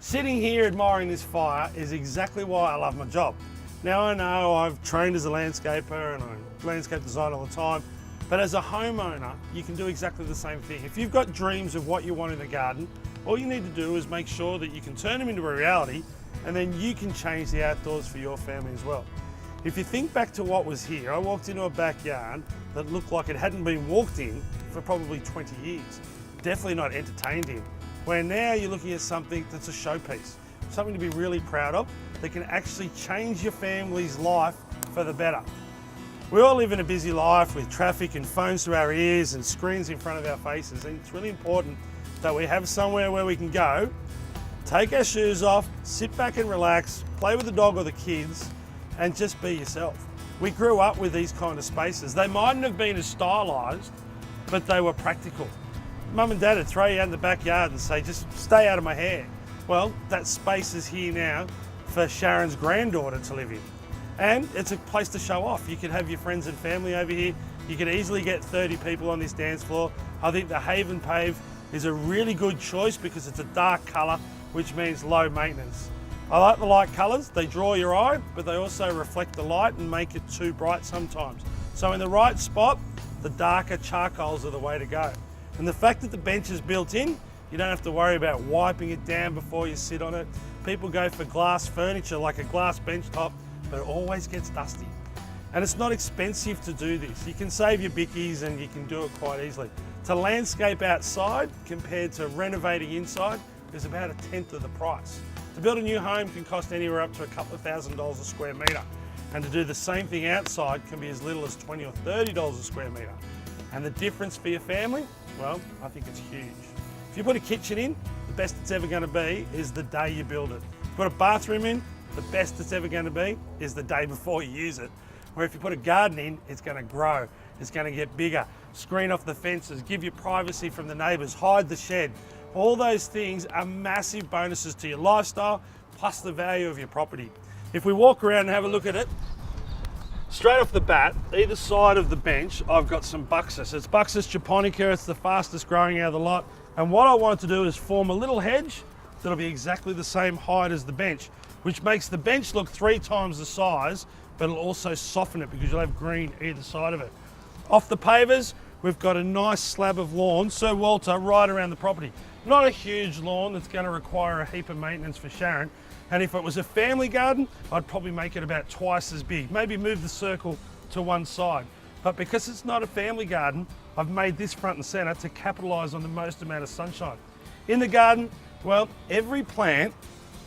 Sitting here admiring this fire is exactly why I love my job. Now I know I've trained as a landscaper and I landscape design all the time, but as a homeowner, you can do exactly the same thing. If you've got dreams of what you want in the garden, all you need to do is make sure that you can turn them into a reality, and then you can change the outdoors for your family as well. If you think back to what was here, I walked into a backyard that looked like it hadn't been walked in for probably 20 years. Definitely not entertained in. Where now you're looking at something that's a showpiece, something to be really proud of, that can actually change your family's life for the better. We all live in a busy life with traffic and phones to our ears and screens in front of our faces, and it's really important that we have somewhere where we can go, take our shoes off, sit back and relax, play with the dog or the kids, and just be yourself. We grew up with these kind of spaces. They mightn't have been as stylised, but they were practical. Mum and Dad would throw you out in the backyard and say, just stay out of my hair. Well, that space is here now for Sharon's granddaughter to live in. And it's a place to show off. You could have your friends and family over here. You could easily get 30 people on this dance floor. I think the Haven Pave is a really good choice because it's a dark colour, which means low maintenance. I like the light colours. They draw your eye, but they also reflect the light and make it too bright sometimes. So in the right spot, the darker charcoals are the way to go. And the fact that the bench is built in, you don't have to worry about wiping it down before you sit on it. People go for glass furniture like a glass bench top, but it always gets dusty. And it's not expensive to do this. You can save your bickies and you can do it quite easily. To landscape outside compared to renovating inside is about 1/10 of the price. To build a new home can cost anywhere up to a couple of $1,000s a square metre. And to do the same thing outside can be as little as $20 or $30 a square metre. And the difference for your family, well, I think it's huge. If you put a kitchen in, the best it's ever going to be is the day you build it. If you put a bathroom in, the best it's ever going to be is the day before you use it. Where if you put a garden in, it's going to grow, it's going to get bigger, screen off the fences, give you privacy from the neighbours, hide the shed. All those things are massive bonuses to your lifestyle, plus the value of your property. If we walk around and have a look at it, straight off the bat, either side of the bench, I've got some Buxus. It's Buxus japonica, it's the fastest growing out of the lot. And what I wanted to do is form a little hedge that'll be exactly the same height as the bench, which makes the bench look 3 times the size, but it'll also soften it because you'll have green either side of it. Off the pavers, we've got a nice slab of lawn, Sir Walter, right around the property. Not a huge lawn that's going to require a heap of maintenance for Sharon. And if it was a family garden, I'd probably make it about twice as big. Maybe move the circle to one side. But because it's not a family garden, I've made this front and centre to capitalise on the most amount of sunshine. In the garden, well, every plant,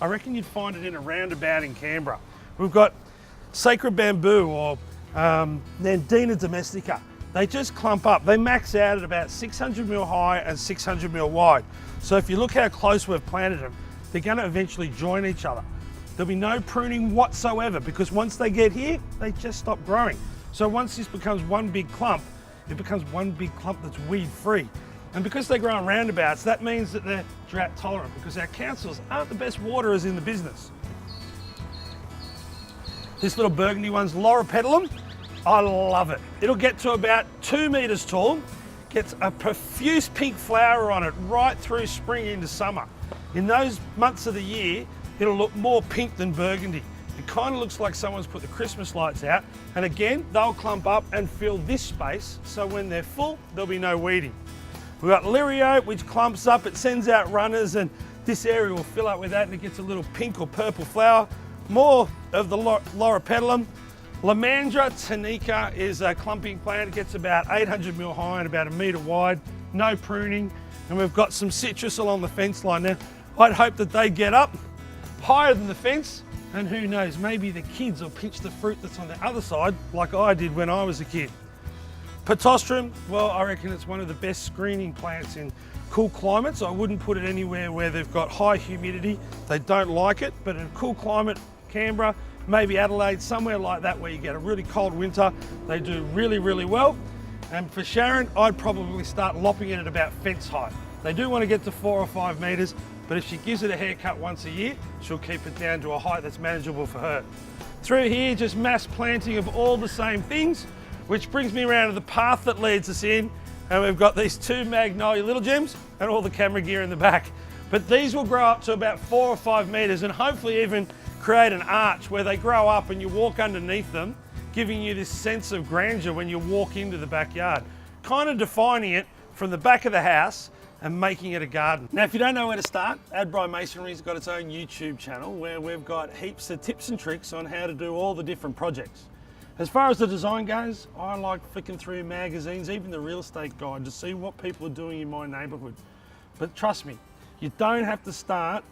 I reckon you'd find it in a roundabout in Canberra. We've got sacred bamboo or Nandina domestica. They just clump up. They max out at about 600 mil high and 600 mil wide. So if you look how close we've planted them, they're going to eventually join each other. There'll be no pruning whatsoever because once they get here, they just stop growing. So once this becomes one big clump, it becomes one big clump that's weed free. And because they grow in roundabouts, that means that they're drought tolerant because our councils aren't the best waterers in the business. This little burgundy one's Loropetalum. I love it. It'll get to about 2 metres tall, gets a profuse pink flower on it right through spring into summer. In those months of the year, it'll look more pink than burgundy. It kind of looks like someone's put the Christmas lights out, and again, they'll clump up and fill this space, so when they're full, there'll be no weeding. We've got Lirio, which clumps up, it sends out runners, and this area will fill up with that, and it gets a little pink or purple flower. More of the Loropetalum. Lamandra tanica is a clumping plant. It gets about 800 mil high and about 1 metre wide, no pruning. And we've got some citrus along the fence line now. I'd hope that they get up higher than the fence, and who knows, maybe the kids will pinch the fruit that's on the other side like I did when I was a kid. Pitostrum, well, I reckon it's one of the best screening plants in cool climates. I wouldn't put it anywhere where they've got high humidity. They don't like it, but in a cool climate, Canberra, maybe Adelaide, somewhere like that where you get a really cold winter, they do really, really well. And for Sharon, I'd probably start lopping it at about fence height. They do want to get to 4 or 5 metres, but if she gives it a haircut once a year, she'll keep it down to a height that's manageable for her. Through here, just mass planting of all the same things, which brings me around to the path that leads us in, and we've got these 2 magnolia little gems and all the camera gear in the back. But these will grow up to about 4 or 5 meters and hopefully even create an arch where they grow up and you walk underneath them, giving you this sense of grandeur when you walk into the backyard. Kind of defining it from the back of the house and making it a garden. Now, if you don't know where to start, Adbri Masonry's got its own YouTube channel where we've got heaps of tips and tricks on how to do all the different projects. As far as the design goes, I like flicking through magazines, even the real estate guide, to see what people are doing in my neighborhood. But trust me, you don't have to start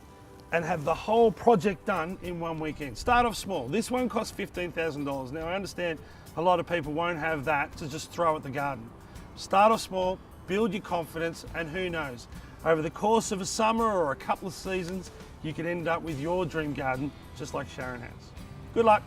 and have the whole project done in one weekend. Start off small. This one costs $15,000. Now, I understand a lot of people won't have that to just throw at the garden. Start off small, build your confidence, and who knows, over the course of a summer or a couple of seasons, you could end up with your dream garden, just like Sharon has. Good luck.